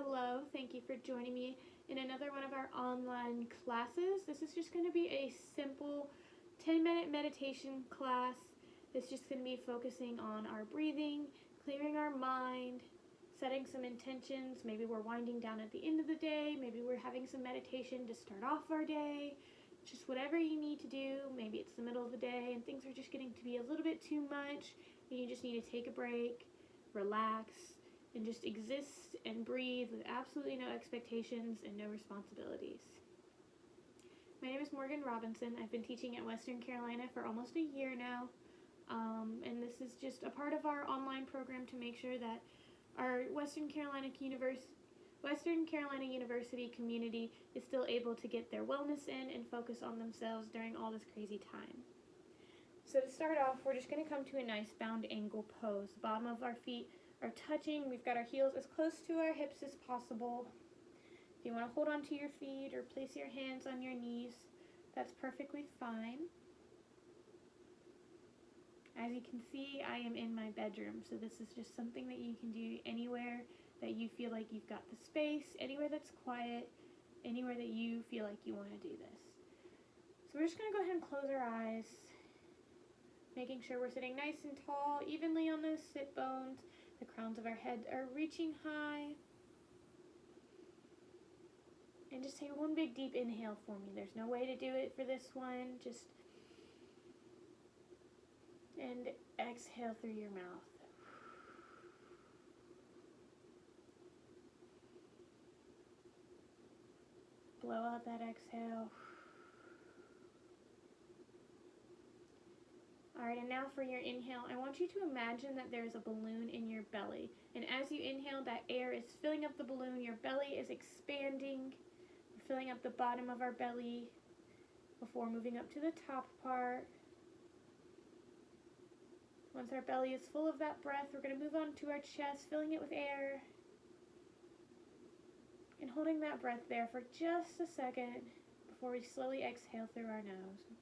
Hello, thank you for joining me in another one of our online classes. This is just going to be a simple 10-minute meditation class. It's just going to be focusing on our breathing, clearing our mind, setting some intentions. Maybe we're winding down at the end of the day. Maybe we're having some meditation to start off our day. Just whatever you need to do. Maybe it's the middle of the day and things are just getting to be a little bit too much and you just need to take a break, relax, and just exist and breathe with absolutely no expectations and no responsibilities. My name is Morgan Robinson. I've been teaching at Western Carolina for almost a year now, and this is just a part of our online program to make sure that our Western Carolina University community is still able to get their wellness in and focus on themselves during all this crazy time. So to start off, we're just going to come to a nice bound angle pose. The bottom of our feet are touching. We've got our heels as close to our hips as possible. If you want to hold onto your feet or place your hands on your knees, that's perfectly fine. As you can see, I am in my bedroom, so this is just something that you can do anywhere that you feel like you've got the space, anywhere that's quiet, anywhere that you feel like you want to do this. So we're just going to go ahead and close our eyes, making sure we're sitting nice and tall, evenly on those sit bones. The crowns of our head are reaching high. And just take one big deep inhale for me. There's no way to do it for this one. And exhale through your mouth. Blow out that exhale. Alright, and now for your inhale, I want you to imagine that there's a balloon in your belly. And as you inhale, that air is filling up the balloon. Your belly is expanding. We're filling up the bottom of our belly before moving up to the top part. Once our belly is full of that breath, we're going to move on to our chest, filling it with air. And holding that breath there for just a second before we slowly exhale through our nose.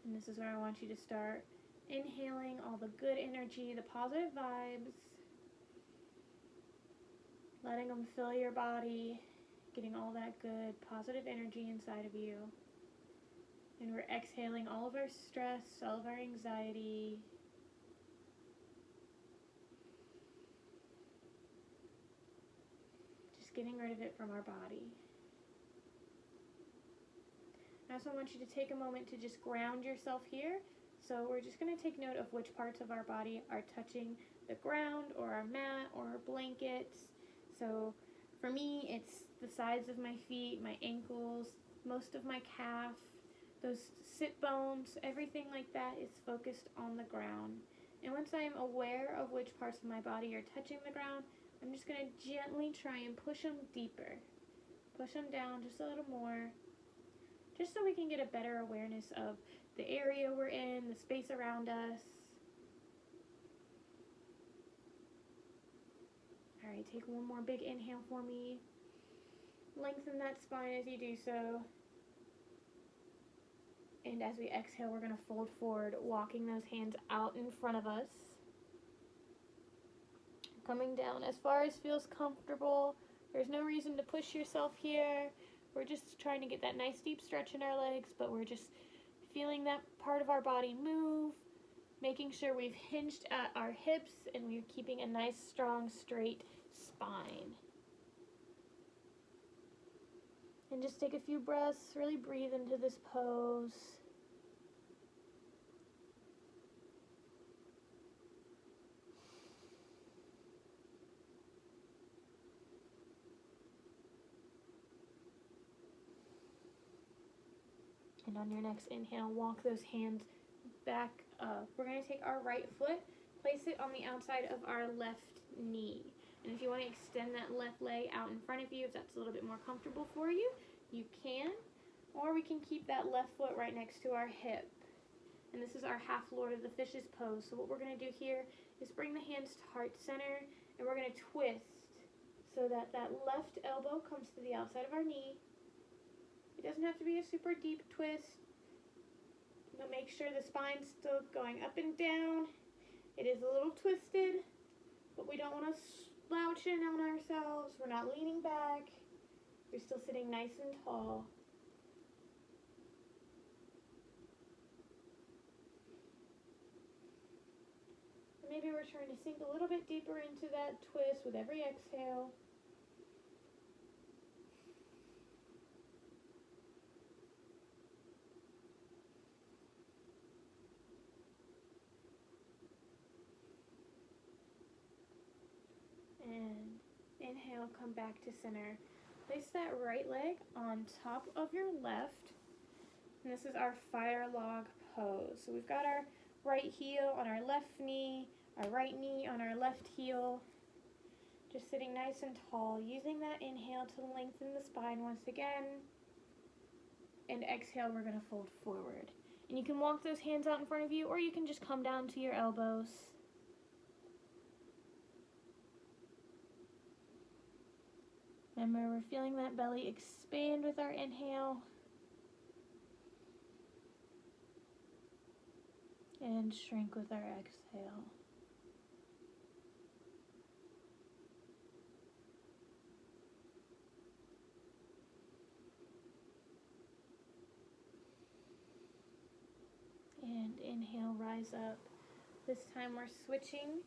And this is where I want you to start inhaling all the good energy, the positive vibes, letting them fill your body, getting all that good positive energy inside of you. And we're exhaling all of our stress, all of our anxiety. Just getting rid of it from our body. I also want you to take a moment to just ground yourself here. So we're just going to take note of which parts of our body are touching the ground or our mat or our blankets. So for me, it's the sides of my feet, my ankles, most of my calf, those sit bones, everything like that is focused on the ground. And once I am aware of which parts of my body are touching the ground, I'm just going to gently try and push them deeper. Push them down just a little more. Just so we can get a better awareness of the area we're in, the space around us. Alright, take one more big inhale for me. Lengthen that spine as you do so. And as we exhale, we're going to fold forward, walking those hands out in front of us. Coming down as far as feels comfortable. There's no reason to push yourself here. We're just trying to get that nice deep stretch in our legs, but we're just feeling that part of our body move, making sure we've hinged at our hips and we're keeping a nice, strong, straight spine. And just take a few breaths, really breathe into this pose. And on your next inhale, walk those hands back up. We're going to take our right foot, place it on the outside of our left knee. And if you want to extend that left leg out in front of you, if that's a little bit more comfortable for you, you can. Or we can keep that left foot right next to our hip. And this is our half Lord of the Fishes pose. So what we're going to do here is bring the hands to heart center, and we're going to twist so that that left elbow comes to the outside of our knee. It doesn't have to be a super deep twist. But make sure the spine's still going up and down. It is a little twisted, but we don't want to slouch in on ourselves. We're not leaning back. We're still sitting nice and tall. Maybe we're trying to sink a little bit deeper into that twist with every exhale. And inhale, come back to center. Place that right leg on top of your left. And this is our fire log pose. So we've got our right heel on our left knee, our right knee on our left heel. Just sitting nice and tall, using that inhale to lengthen the spine once again. And exhale, we're going to fold forward. And you can walk those hands out in front of you, or you can just come down to your elbows. Remember, we're feeling that belly expand with our inhale. And shrink with our exhale. And inhale, rise up. This time we're switching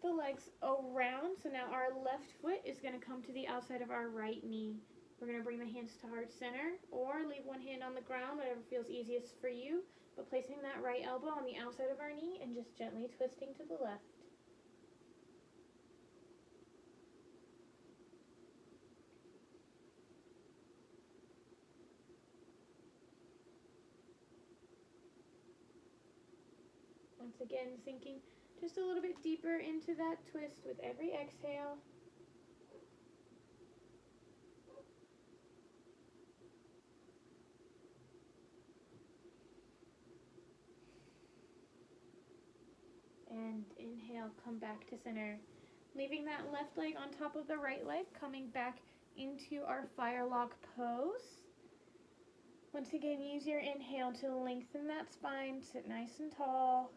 the legs around. So now our left foot is going to come to the outside of our right knee. We're going to bring the hands to heart center, or leave one hand on the ground, whatever feels easiest for you. But placing that right elbow on the outside of our knee and just gently twisting to the left. Once again, sinking just a little bit deeper into that twist with every exhale. And inhale, come back to center. Leaving that left leg on top of the right leg, coming back into our fire log pose. Once again, use your inhale to lengthen that spine, sit nice and tall.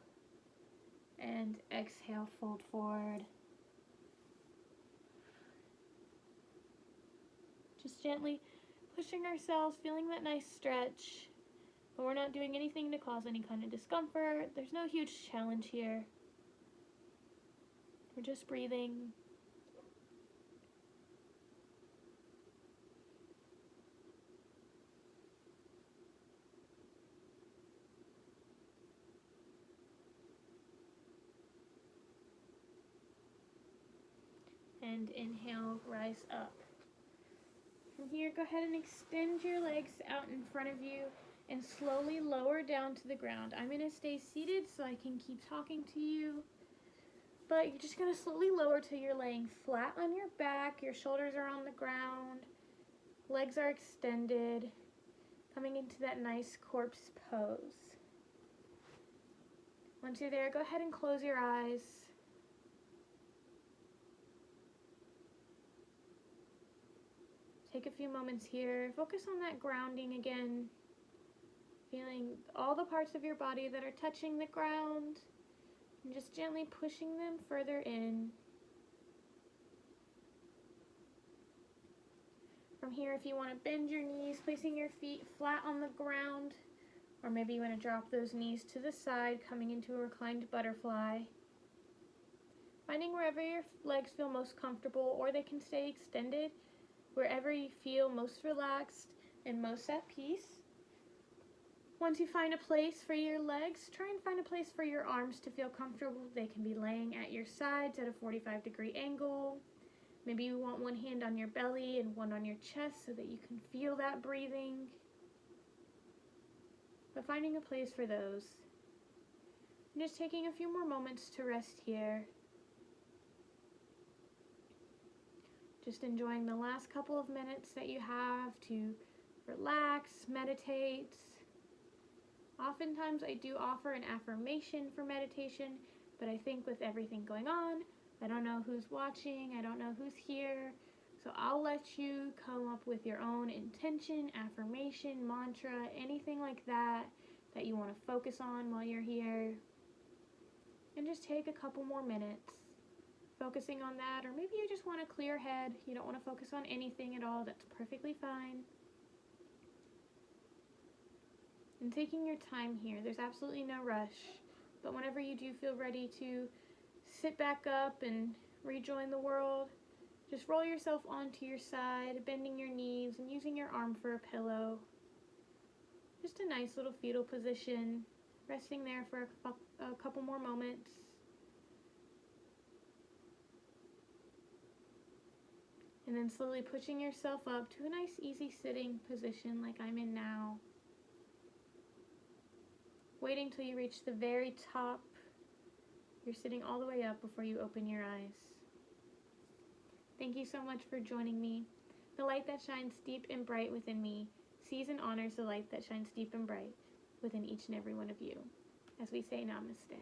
And exhale, fold forward. Just gently pushing ourselves, feeling that nice stretch. But we're not doing anything to cause any kind of discomfort. There's no huge challenge here. We're just breathing. And inhale, rise up. From here, go ahead and extend your legs out in front of you and slowly lower down to the ground. I'm going to stay seated so I can keep talking to you. But you're just going to slowly lower till you're laying flat on your back. Your shoulders are on the ground. Legs are extended. Coming into that nice corpse pose. Once you're there, go ahead and close your eyes. Take a few moments here. Focus on that grounding again. Feeling all the parts of your body that are touching the ground. And just gently pushing them further in. From here, if you want to bend your knees, placing your feet flat on the ground. Or maybe you want to drop those knees to the side, coming into a reclined butterfly. Finding wherever your legs feel most comfortable, or they can stay extended, wherever you feel most relaxed and most at peace. Once you find a place for your legs, try and find a place for your arms to feel comfortable. They can be laying at your sides at a 45-degree angle. Maybe you want one hand on your belly and one on your chest so that you can feel that breathing. But finding a place for those. And just taking a few more moments to rest here. Just enjoying the last couple of minutes that you have to relax, meditate. Oftentimes I do offer an affirmation for meditation, but I think with everything going on, I don't know who's watching, I don't know who's here, so I'll let you come up with your own intention, affirmation, mantra, anything like that that you want to focus on while you're here. And just take a couple more minutes focusing on that, or maybe you just want a clear head. You don't want to focus on anything at all. That's perfectly fine. And taking your time here, there's absolutely no rush, but whenever you do feel ready to sit back up and rejoin the world, just roll yourself onto your side, bending your knees and using your arm for a pillow. Just a nice little fetal position, resting there for a couple more moments. And then slowly pushing yourself up to a nice easy sitting position like I'm in now. Waiting till you reach the very top. You're sitting all the way up before you open your eyes. Thank you so much for joining me. The light that shines deep and bright within me sees and honors the light that shines deep and bright within each and every one of you. As we say namaste.